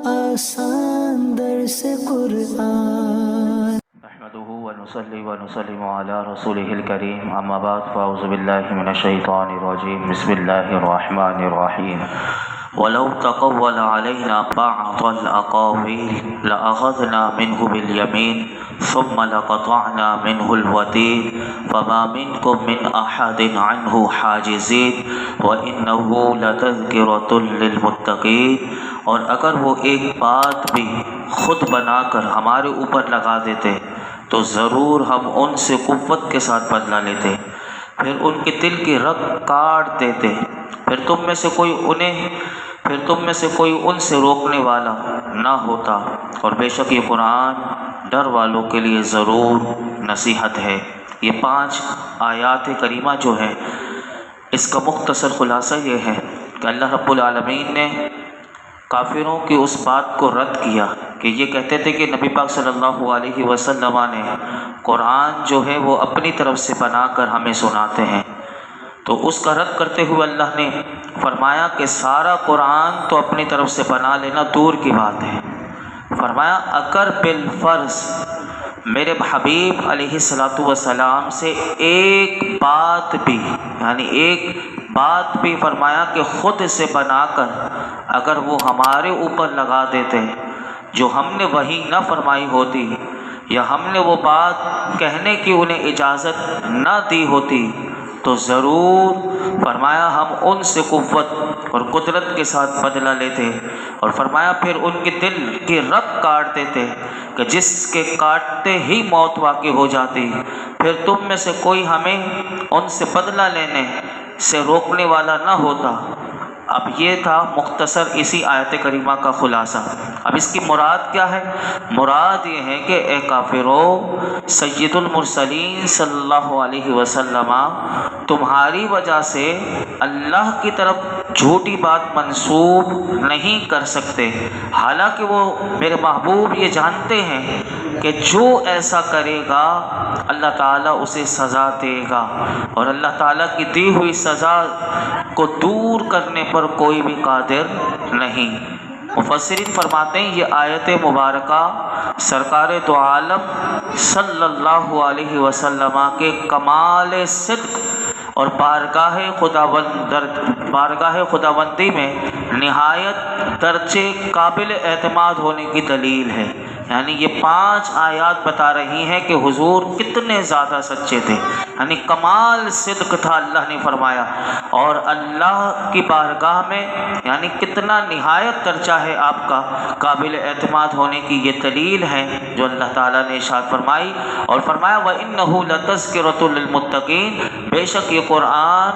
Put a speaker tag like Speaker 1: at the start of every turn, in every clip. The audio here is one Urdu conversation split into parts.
Speaker 1: آسان درس قرآن
Speaker 2: نحمده ونصلي ونسلم على رسوله الكريم اما بعد فاعوذ بالله من الشيطان الرجيم بسم الله الرحمن الرحيم ولو تقول علينا بعض الأقاويل لأخذنا منه باليمين ثم لقطعنا منه الوتين فما منكم من أحد عنه حاجزين وإنه لتذكرة للمتقين۔ اور اگر وہ ایک بات بھی خود بنا کر ہمارے اوپر لگا دیتے تو ضرور ہم ان سے قوت کے ساتھ بدلہ لیتے، پھر ان کے دل کی رگ کاٹ دیتے، پھر تم میں سے کوئی ان سے روکنے والا نہ ہوتا۔ اور بے شک یہ قرآن ڈر والوں کے لیے ضرور نصیحت ہے۔ یہ 5 آیات کریمہ جو ہے اس کا مختصر خلاصہ یہ ہے کہ اللہ رب العالمین نے کافروں کی اس بات کو رد کیا کہ یہ کہتے تھے کہ نبی پاک صلی اللہ علیہ وسلم نے قرآن جو ہے وہ اپنی طرف سے بنا کر ہمیں سناتے ہیں، تو اس کا رد کرتے ہوئے اللہ نے فرمایا کہ سارا قرآن تو اپنی طرف سے بنا لینا دور کی بات ہے۔ فرمایا اگر بالفرض میرے حبیب علیہ السلام سے ایک بات بھی فرمایا کہ خود سے بنا کر اگر وہ ہمارے اوپر لگا دیتے جو ہم نے وحی نہ فرمائی ہوتی، یا ہم نے وہ بات کہنے کی انہیں اجازت نہ دی ہوتی، تو ضرور فرمایا ہم ان سے قوت اور قدرت کے ساتھ بدلہ لیتے۔ اور فرمایا پھر ان کے دل کی رگ کاٹ دیتے کہ جس کے کاٹتے ہی موت واقع ہو جاتی، پھر تم میں سے کوئی ہمیں ان سے بدلہ لینے سے روکنے والا نہ ہوتا۔ اب یہ تھا مختصر اسی آیت کریمہ کا خلاصہ۔ اب اس کی مراد کیا ہے؟ مراد یہ ہے کہ اے کافرو، سید المرسلین صلی اللہ علیہ وسلم تمہاری وجہ سے اللہ کی طرف جھوٹی بات منسوب نہیں کر سکتے، حالانکہ وہ میرے محبوب یہ جانتے ہیں کہ جو ایسا کرے گا اللہ تعالیٰ اسے سزا دے گا، اور اللہ تعالیٰ کی دی ہوئی سزا کو دور کرنے پر کوئی بھی قادر نہیں۔ مفسرین فرماتے ہیں یہ آیت مبارکہ سرکار دو عالم صلی اللہ علیہ وسلم کے کمال صدق اور بارگاہ خداوندی میں نہایت درجے قابل اعتماد ہونے کی دلیل ہے۔ یعنی یہ 5 آیات بتا رہی ہیں کہ حضور کتنے زیادہ سچے تھے، یعنی کمال صدق تھا اللہ نے فرمایا، اور اللہ کی بارگاہ میں یعنی کتنا نہایت درجہ ہے آپ کا قابل اعتماد ہونے کی یہ دلیل ہے جو اللہ تعالیٰ نے ارشاد فرمائی۔ اور فرمایا وَإِنَّهُ لَتَذْكِرَةٌ لِّلْمُتَّقِينَ، بے شک یہ قرآن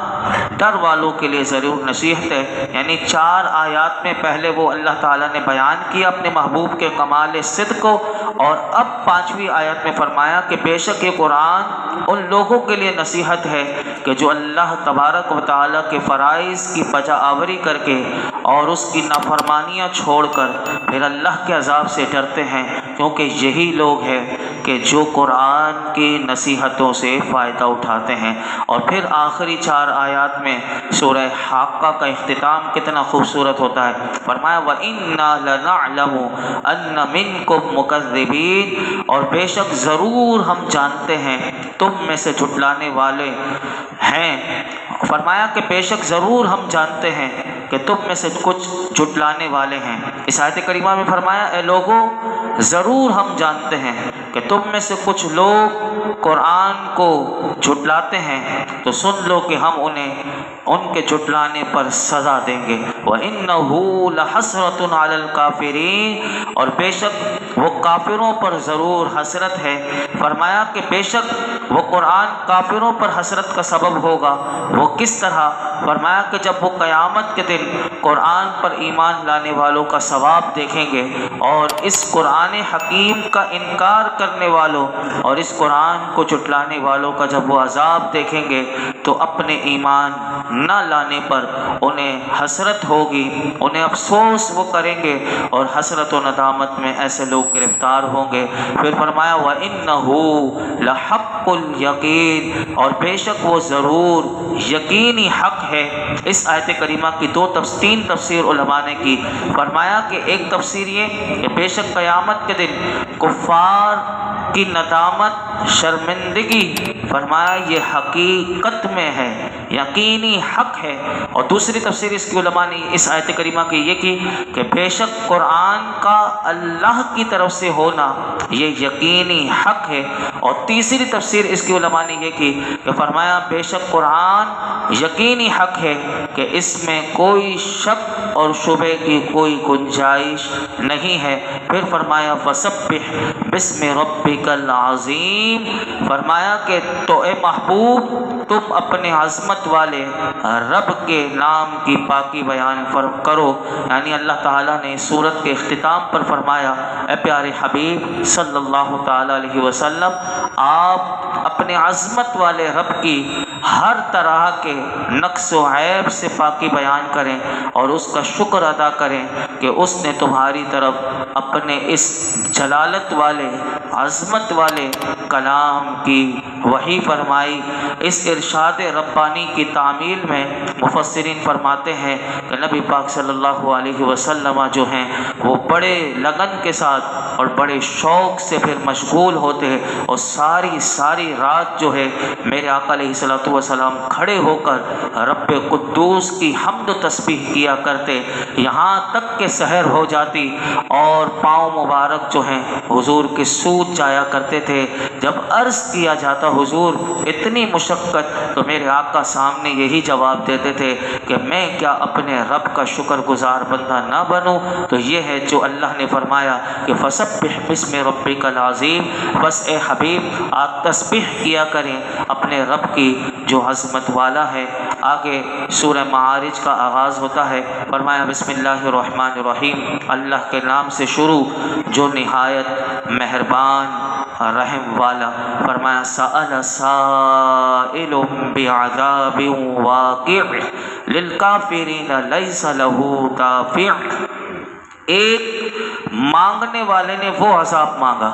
Speaker 2: ڈر والوں کے لیے ضرور نصیحت ہے۔ یعنی 4 آیات میں پہلے وہ اللہ تعالیٰ نے بیان کیا اپنے محبوب کے کمال صدق کو، اور اب 5ویں آیت میں فرمایا کہ بے شک یہ قرآن ان لوگوں کے لیے نصیحت ہے کہ جو اللہ تبارک و تعالیٰ کے فرائض کی بجا آوری کر کے اور اس کی نافرمانیاں چھوڑ کر پھر اللہ کے عذاب سے ڈرتے ہیں، کیونکہ یہی لوگ ہیں کہ جو قرآن کی نصیحتوں سے فائدہ اٹھاتے ہیں۔ اور پھر آخری 4 آیات میں سورہ حاقہ کا اختتام کتنا خوبصورت ہوتا ہے۔ فرمایا وَإِنَّا لَنَعْلَمُ أَنَّ مِنْكُمْ مُكَذِّبِينَ، اور بے شک ضرور ہم جانتے ہیں تم میں سے جھٹلانے والے ہیں۔ فرمایا کہ بے شک ضرور ہم جانتے ہیں کہ تم میں سے کچھ جھٹلانے والے ہیں۔ اس آیت کریمہ میں فرمایا اے لوگوں ضرور ہم جانتے ہیں کہ تم میں سے کچھ لوگ قرآن کو جھٹلاتے ہیں، تو سن لو کہ ہم انہیں ان کے جھٹلانے پر سزا دیں گے۔ وَإِنَّهُ لَحَسْرَةٌ عَلَى الْكَافِرِينَ، اور بے شک وہ کافروں پر ضرور حسرت ہے۔ فرمایا کہ بے شک وہ قرآن کافروں پر حسرت کا سبب ہوگا۔ وہ کس طرح؟ فرمایا کہ جب وہ قیامت کے دن قرآن پر ایمان لانے والوں کا ثواب دیکھیں گے، اور اس قرآن حکیم کا انکار کرنے والوں اور اس قرآن کو جھٹلانے والوں کا جب وہ عذاب دیکھیں گے تو اپنے ایمان نہ لانے پر انہیں حسرت ہوگی، انہیں افسوس وہ کریں گے، اور حسرت و ندامت میں ایسے لوگ گرفتار ہوں گے۔ پھر فرمایا وَإِنَّهُ لَحَقُّ یقین، اور بے شک وہ ضرور یقینی حق ہے۔ اس آیت کریمہ کی تین تفسیر علماء نے کی۔ فرمایا کہ ایک تفسیر یہ کہ بے شک قیامت کے دن کفار کی ندامت، شرمندگی، فرمایا یہ حقیقت میں ہے، یقینی حق ہے۔ اور دوسری تفسیر اس کی علماء نے اس آیت کریمہ کی یہ کی کہ بے شک قرآن کا اللہ کی طرف سے ہونا یہ یقینی حق ہے۔ اور تیسری تفسیر اس کی علماء نے یہ کی کہ فرمایا بے شک قرآن یقینی حق ہے کہ اس میں کوئی شک اور شبہ کی کوئی گنجائش نہیں ہے۔ پھر فرمایا فسبح بسم ربک العظیم، فرمایا کہ تو اے محبوب تم اپنے عظمت والے رب کے نام کی پاکی بیان کرو۔ یعنی اللہ تعالیٰ نے سورت کے اختتام پر فرمایا اے پیارے حبیب صلی اللہ تعالیٰ علیہ وسلم، آپ اپنے عظمت والے رب کی ہر طرح کے نقص و عیب سے پاکی بیان کریں اور اس کا شکر ادا کریں کہ اس نے تمہاری طرف اپنے اس جلالت والے، عظمت والے کلام کی وحی فرمائی۔ اس ارشاد ربانی کی تعمیل میں مفسرین فرماتے ہیں کہ نبی پاک صلی اللہ علیہ وسلم جو ہیں وہ بڑے لگن کے ساتھ اور بڑے شوق سے پھر مشغول ہوتے ہیں اور ساری رات جو ہے میرے آقا علیہ الصلوۃ والسلام کھڑے ہو کر رب قدوس کی حمد و تسبیح کیا کرتے، یہاں تک کہ سحر ہو جاتی اور پاؤں مبارک جو ہیں حضور کے سوج جایا کرتے تھے۔ جب عرض کیا جاتا حضور اتنی مشقت، تو میرے آقا سامنے یہی جواب دیتے تھے کہ میں کیا اپنے رب کا شکر گزار بندہ نہ بنوں؟ تو یہ ہے جو اللہ نے فرمایا کہ فسبح بسم ربک العظیم، بس اے حبیب آپ تسبیح کیا کریں اپنے رب کی جو عظمت والا ہے۔ آگے سورہ معارج کا آغاز ہوتا ہے، فرمایا بسم اللہ الرحمن الرحیم، اللہ کے نام سے شروع جو نہایت مہربان رحم والا۔ فرمایا سأل سائل بعذاب واقع للکافرین لیس له دافع، ایک مانگنے والے نے وہ عذاب مانگا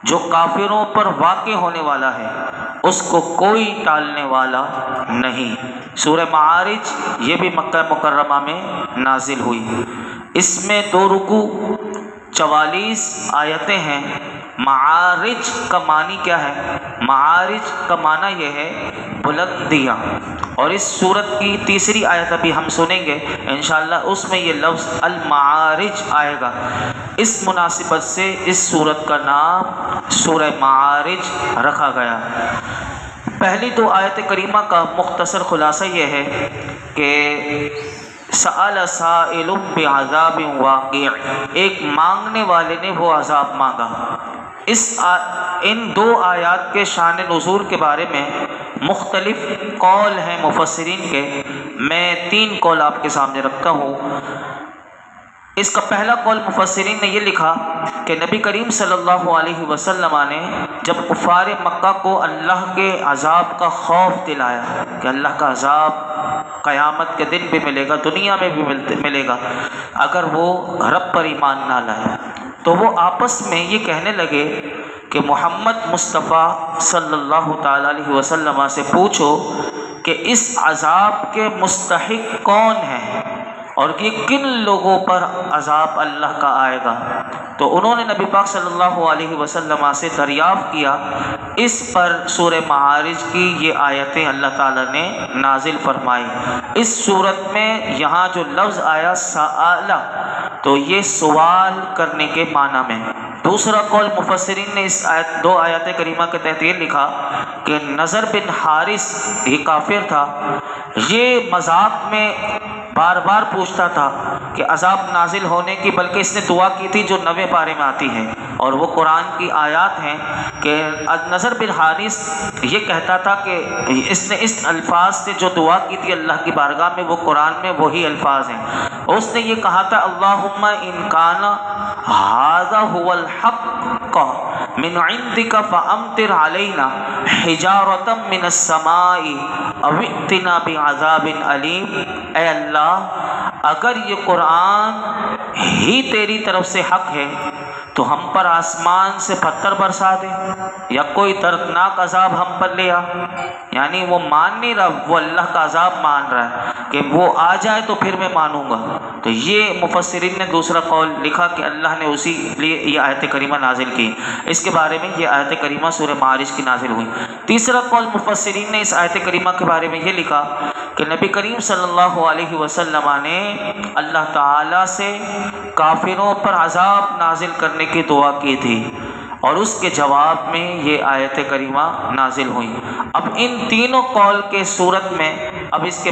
Speaker 2: جو کافروں پر واقع ہونے والا ہے، اس کو کوئی ٹالنے والا نہیں۔ سورہ معارج یہ بھی مکہ مکرمہ میں نازل ہوئی، اس میں 2 رکوع 44 آیتیں ہیں۔ معارج کا معنی کیا ہے؟ معارج کا معنی یہ ہے بلندیاں، اور اس سورت کی تیسری آیت ابھی ہم سنیں گے انشاءاللہ، اس میں یہ لفظ المعارج آئے گا۔ اس مناسبت سے اس سورت کا نام سورہ معارج رکھا گیا۔ پہلی 2 آیت کریمہ کا مختصر خلاصہ یہ ہے کہ سأل سائل بعذاب واقع، ایک مانگنے والے نے وہ عذاب مانگا۔ ان 2 آیات کے شان نزول کے بارے میں مختلف قول ہیں مفسرین کے، میں 3 قول آپ کے سامنے رکھتا ہوں۔ اس کا پہلا قول مفسرین نے یہ لکھا کہ نبی کریم صلی اللہ علیہ وسلم نے جب کفار مکہ کو اللہ کے عذاب کا خوف دلایا کہ اللہ کا عذاب قیامت کے دن بھی ملے گا، دنیا میں بھی ملے گا اگر وہ رب پر ایمان نہ لائے، تو وہ آپس میں یہ کہنے لگے کہ محمد مصطفیٰ صلی اللہ تعالیٰ علیہ وسلم سے پوچھو کہ اس عذاب کے مستحق کون ہیں اور یہ کن لوگوں پر عذاب اللہ کا آئے گا۔ تو انہوں نے نبی پاک صلی اللہ علیہ وسلم سے دریافت کیا، اس پر سورہ معارج کی یہ آیتیں اللہ تعالیٰ نے نازل فرمائی۔ اس صورت میں یہاں جو لفظ آیا سآلہ، تو یہ سوال کرنے کے معنی میں۔ دوسرا قول مفسرین نے اس 2 آیات کریمہ کے تحت یہ لکھا کہ نضر بن حارث یہ کافر تھا، یہ مذاق میں بار بار پوچھتا تھا کہ عذاب نازل ہونے کی، بلکہ اس نے دعا کی تھی جو 9ویں پارے میں آتی ہے اور وہ قرآن کی آیات ہیں کہ نضر بن حارث یہ کہتا تھا کہ اس نے اس الفاظ سے جو دعا کی تھی اللہ کی بارگاہ میں، وہ قرآن میں وہی الفاظ ہیں۔ اس نے یہ کہا تھا اللہم ان کان ھذا ھو الحق من عندک فامطر علینا حجارۃ من السماء او ائتنا بعذاب علیم، اے اللہ اگر یہ قرآن ہی تیری طرف سے حق ہے تو ہم پر آسمان سے پتھر برسا دے یا کوئی دردناک عذاب ہم پر لے آ. یعنی وہ مان نہیں رہا، وہ اللہ کا عذاب مان رہا ہے کہ وہ آ جائے تو پھر میں مانوں گا. تو یہ مفسرین نے دوسرا قول لکھا کہ اللہ نے اسی لیے یہ آیت کریمہ نازل کی. اس کے بارے میں یہ آیت کریمہ سورہ معارج کی نازل ہوئی. تیسرا قول مفسرین نے اس آیت کریمہ کے بارے میں یہ لکھا کہ نبی کریم صلی اللہ علیہ وسلم نے اللہ تعالیٰ سے کافروں پر عذاب نازل کرنے کی دعا کی تھی اور اس کے جواب میں یہ آیت کریمہ نازل ہوئی. اب ان تینوں قول کے صورت میں اب اس کے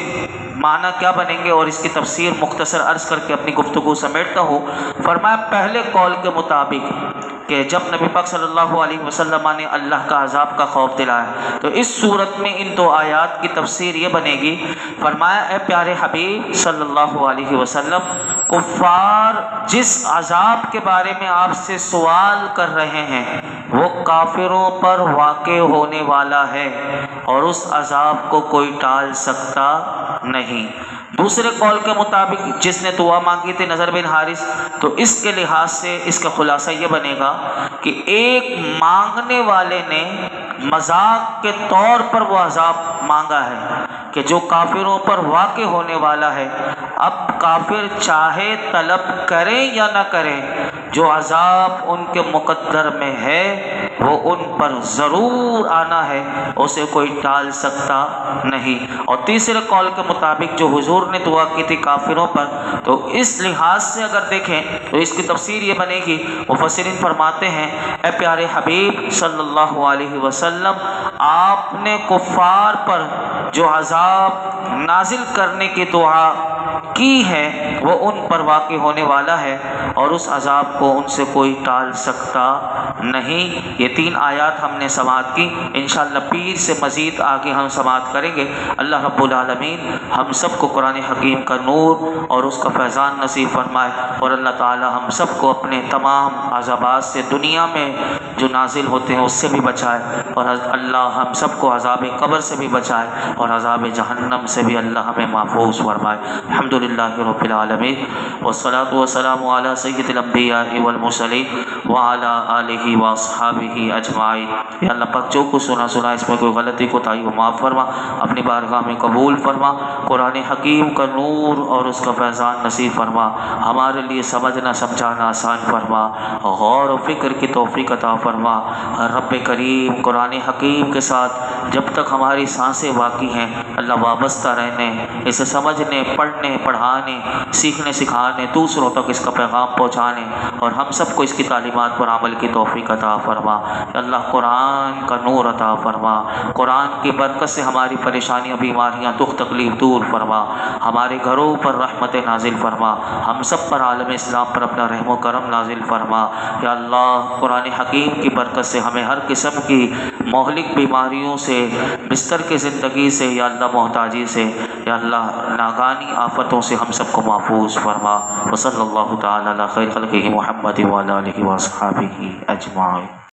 Speaker 2: معنی کیا بنیں گے اور اس کی تفسیر مختصر عرض کر کے اپنی گفتگو سمیٹتا ہوں. فرمایا پہلے قول کے مطابق کہ جب نبی پاک صلی اللہ علیہ وسلم نے اللہ کا عذاب کا خوف دلایا تو اس صورت میں ان دو آیات کی تفسیر یہ بنے گی. فرمایا اے پیارے حبیب صلی اللہ علیہ وسلم، کفار جس عذاب کے بارے میں آپ سے سوال کر رہے ہیں وہ کافروں پر واقع ہونے والا ہے اور اس عذاب کو کوئی ٹال سکتا نہیں. دوسرے قول کے مطابق جس نے دعا مانگی تھی نضر بن حارث، تو اس کے لحاظ سے اس کا خلاصہ یہ بنے گا کہ ایک مانگنے والے نے مذاق کے طور پر وہ عذاب مانگا ہے کہ جو کافروں پر واقع ہونے والا ہے. اب کافر چاہے طلب کریں یا نہ کریں، جو عذاب ان کے مقدر میں ہے وہ ان پر ضرور آنا ہے، اسے کوئی ٹال سکتا نہیں. اور تیسرے قول کے مطابق جو حضور نے دعا کی تھی کافروں پر، تو اس لحاظ سے اگر دیکھیں تو اس کی تفسیر یہ بنے گی. مفسرین فرماتے ہیں اے پیارے حبیب صلی اللہ علیہ وسلم، آپ نے کفار پر جو عذاب نازل کرنے کی دعا کی ہے وہ ان پر واقع ہونے والا ہے اور اس عذاب کو ان سے کوئی ٹال سکتا نہیں. یہ تین آیات ہم نے سماعت کی. انشاءاللہ پیر سے مزید آگے ہم سماعت کریں گے. اللہ رب العالمین ہم سب کو قرآن حکیم کا نور اور اس کا فیضان نصیب فرمائے، اور اللہ تعالی ہم سب کو اپنے تمام عذابات سے دنیا میں جو نازل ہوتے ہیں اس سے بھی بچائے، اور اللہ ہم سب کو عذاب قبر سے بھی بچائے اور عذاب جہنم سے بھی اللہ ہمیں محفوظ فرمائے. الحمدللہ رب العالمین والصلاة والسلام علی سید الانبیاء والمرسلین وعلی آلہ واصحابہ اجمعین. یا اللہ پاک جو کچھ سنا اس میں کوئی غلطی کوتاہی ہو معاف فرما، اپنی بارگاہ میں قبول فرما. قرآن حکیم کا نور اور اس کا فیضان نصیب فرما، ہمارے لیے سمجھنا سمجھانا آسان فرما، غور و فکر کی توفیق عطا فرما. رب کریم قرآن حکیم کے ساتھ جب تک ہماری سانسیں باقی ہیں اللہ وابستہ رہنے، اسے سمجھنے، پڑھنے، پڑھانے، سیکھنے، سکھانے، دوسروں تک اس کا پیغام پہنچانے اور ہم سب کو اس کی تعلیمات پر عمل کی توفیق عطا فرما. اللہ قرآن کا نور عطا فرما، قرآن کی برکت سے ہماری پریشانیاں، بیماریاں، دکھ تکلیف دور فرما، ہمارے گھروں پر رحمت نازل فرما، ہم سب پر عالم اسلام پر اپنا رحم و کرم نازل فرما. یا اللہ قرآن حکیم کی برکت سے ہمیں ہر قسم کی مہلک بیماریوں سے، بستر کی زندگی سے، یا اللہ محتاجی سے، یا اللہ ناگانی آفتوں سے ہم سب کو محفوظ فرما. وصلی اللہ تعالی علی خیر خلقہ محمد وعلی آلہ وصحبہ اجمعین.